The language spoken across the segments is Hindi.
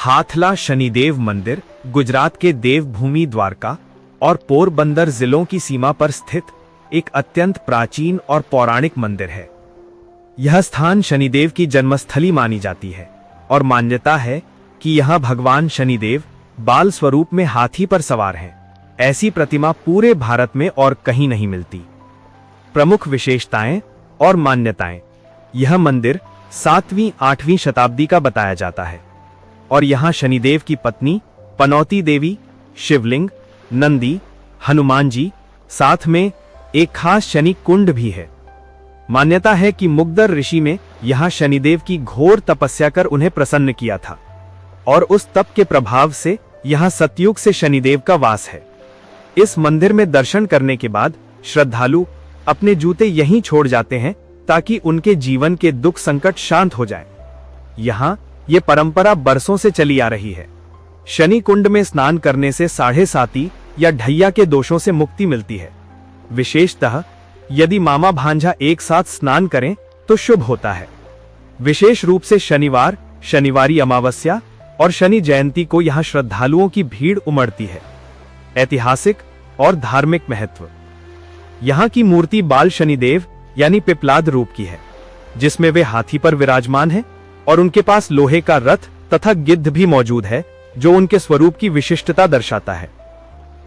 हाथला शनिदेव मंदिर गुजरात के देवभूमि द्वारका और पोरबंदर जिलों की सीमा पर स्थित एक अत्यंत प्राचीन और पौराणिक मंदिर है। यह स्थान शनिदेव की जन्मस्थली मानी जाती है और मान्यता है कि यहां भगवान शनिदेव बाल स्वरूप में हाथी पर सवार हैं। ऐसी प्रतिमा पूरे भारत में और कहीं नहीं मिलती। प्रमुख विशेषताएं और मान्यताएं। यह मंदिर 7वीं 8वीं शताब्दी का बताया जाता है और यहां शनिदेव की पत्नी पनौती देवी, शिवलिंग, नंदी, हनुमान जी, साथ में एक खास शनि कुंड भी है। मान्यता है कि मुग्दर ऋषि ने यहां शनिदेव की घोर तपस्या कर उन्हें प्रसन्न किया था और उस तप के प्रभाव से यहां सतयुग से शनिदेव का वास है। इस मंदिर में दर्शन करने के बाद श्रद्धालु अपने जूते यहीं छोड़ जाते हैं ताकि उनके जीवन के दुख संकट शांत हो जाए। यहां ये परंपरा बरसों से चली आ रही है। शनि कुंड में स्नान करने से 7.5 या ढैया के दोषों से मुक्ति मिलती है। विशेषतः यदि मामा भांजा एक साथ स्नान करें तो शुभ होता है। विशेष रूप से शनिवार, शनिवारी अमावस्या और शनि जयंती को यहां श्रद्धालुओं की भीड़ उमड़ती है। ऐतिहासिक और धार्मिक महत्व। यहां की मूर्ति बाल शनिदेव यानी पिपलाद रूप की है, जिसमें वे हाथी पर विराजमान हैं और उनके पास लोहे का रथ तथा गिद्ध भी मौजूद है, जो उनके स्वरूप की विशिष्टता दर्शाता है।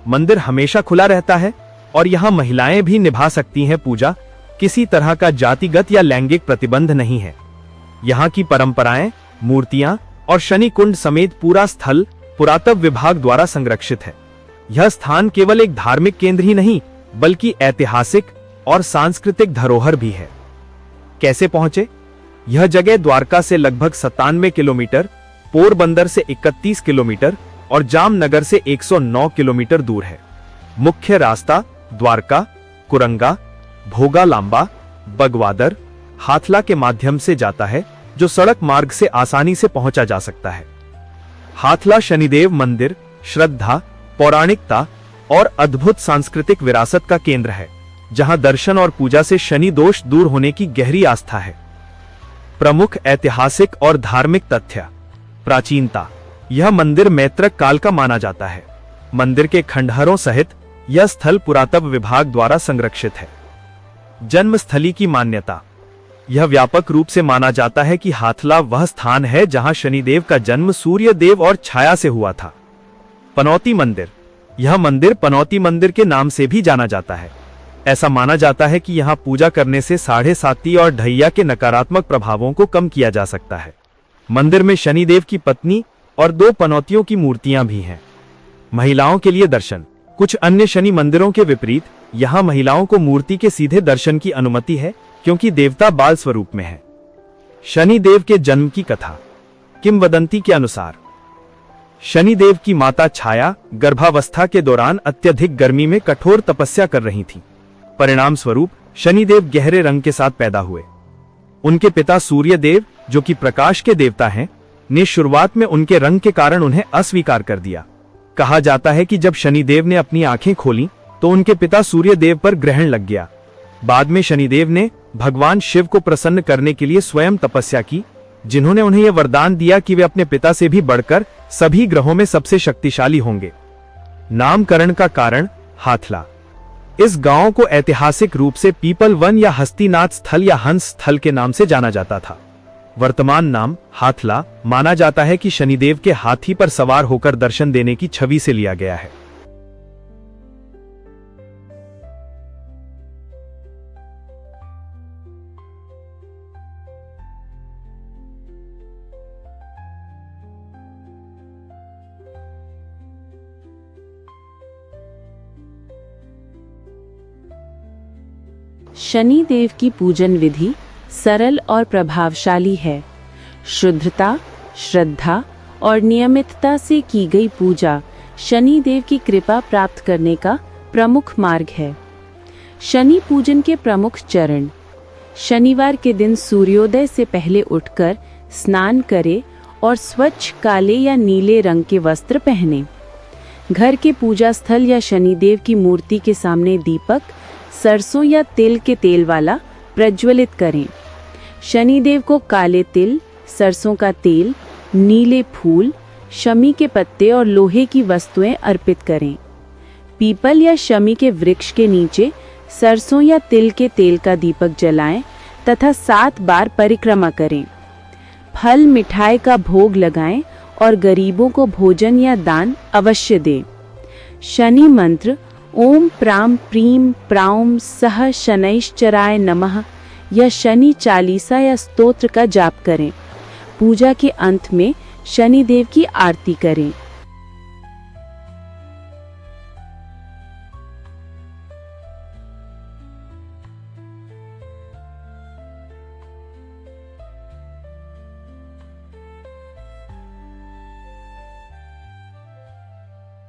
मंदिर हमेशा खुला रहता है और यहां महिलाएं भी निभा सकती हैं पूजा। किसी तरह का जातिगत या लैंगिक प्रतिबंध नहीं है। यहां की परंपराएं, मूर्तियां और शनि कुंड समेत पूरा स्थल पुरातत्व विभाग द्वारा संरक्षित है। यह स्थान केवल एक धार्मिक केंद्र ही नहीं बल्कि ऐतिहासिक और सांस्कृतिक धरोहर भी है। कैसे पहुंचे? यह जगह द्वारका से लगभग 97 किलोमीटर, पोरबंदर से 31 किलोमीटर और जामनगर से 109 किलोमीटर दूर है। मुख्य रास्ता द्वारका, कुरंगा, भोगा लांबा, बगवादर, हाथला के माध्यम से जाता है, जो सड़क मार्ग से आसानी से पहुंचा जा सकता है। हाथला शनिदेव मंदिर श्रद्धा, पौराणिकता और अद्भुत सांस्कृतिक विरासत का केंद्र है, जहां दर्शन और पूजा से शनि दोष दूर होने की गहरी आस्था है। प्रमुख ऐतिहासिक और धार्मिक तथ्य। प्राचीनता। यह मंदिर मैत्रक काल का माना जाता है। मंदिर के खंडहरों सहित यह स्थल पुरातत्व विभाग द्वारा संरक्षित है। जन्मस्थली की मान्यता। यह व्यापक रूप से माना जाता है कि हाथला वह स्थान है जहां शनिदेव का जन्म सूर्य देव और छाया से हुआ था। पनौती मंदिर। यह मंदिर पनौती मंदिर के नाम से भी जाना जाता है। ऐसा माना जाता है कि यहां पूजा करने से 7.5 और ढैया के नकारात्मक प्रभावों को कम किया जा सकता है। मंदिर में शनिदेव की पत्नी और 2 पनौतियों की मूर्तियां भी हैं। महिलाओं के लिए दर्शन। कुछ अन्य शनि मंदिरों के विपरीत यहां महिलाओं को मूर्ति के सीधे दर्शन की अनुमति है, क्योंकि देवता बाल स्वरूप में है। शनिदेव के जन्म की कथा। किंवदंती के अनुसार शनिदेव की माता छाया गर्भावस्था के दौरान अत्यधिक गर्मी में कठोर तपस्या कर रही थी। परिणाम स्वरूप शनिदेव गहरे रंग के साथ पैदा हुए। उनके पिता सूर्य देव, जो कि प्रकाश के देवता हैं, ने शुरुआत में उनके रंग के कारण उन्हें अस्वीकार कर दिया। कहा जाता है कि जब शनिदेव ने अपनी आंखें खोलीं, तो उनके पिता सूर्य देव पर ग्रहण लग गया। बाद में शनिदेव ने भगवान शिव को प्रसन्न करने के लिए स्वयं तपस्या की, जिन्होंने उन्हें यह वरदान दिया कि वे अपने पिता से भी बढ़कर सभी ग्रहों में सबसे शक्तिशाली होंगे। नामकरण का कारण हाथला। इस गांव को ऐतिहासिक रूप से पीपल वन या हस्तिनाथ स्थल या हंस स्थल के नाम से जाना जाता था। वर्तमान नाम हाथला माना जाता है कि शनिदेव के हाथी पर सवार होकर दर्शन देने की छवि से लिया गया है। शनि देव की पूजन विधि सरल और प्रभावशाली है। शुद्धता, श्रद्धा और नियमितता से की गई पूजा शनि देव की कृपा प्राप्त करने का प्रमुख मार्ग है। शनि पूजन के प्रमुख चरण। शनिवार के दिन सूर्योदय से पहले उठकर स्नान करें और स्वच्छ काले या नीले रंग के वस्त्र पहनें। घर के पूजा स्थल या शनिदेव की मूर्ति के सामने दीपक सरसों या तिल के तेल वाला प्रज्वलित करें। शनिदेव को काले तिल, सरसों का तेल, नीले फूल शमी के पत्ते और लोहे की वस्तुएं अर्पित करें। पीपल या शमी के वृक्ष के नीचे सरसों या तिल के तेल का दीपक जलाएं तथा 7 बार परिक्रमा करें। फल मिठाई का भोग लगाएं और गरीबों को भोजन या दान अवश्य दें। शनि मंत्र ओम प्राम प्रीम प्राउम सह शनैश्चराय नमः या शनि चालीसा या स्तोत्र का जाप करें। पूजा के अंत में शनि देव की आरती करें।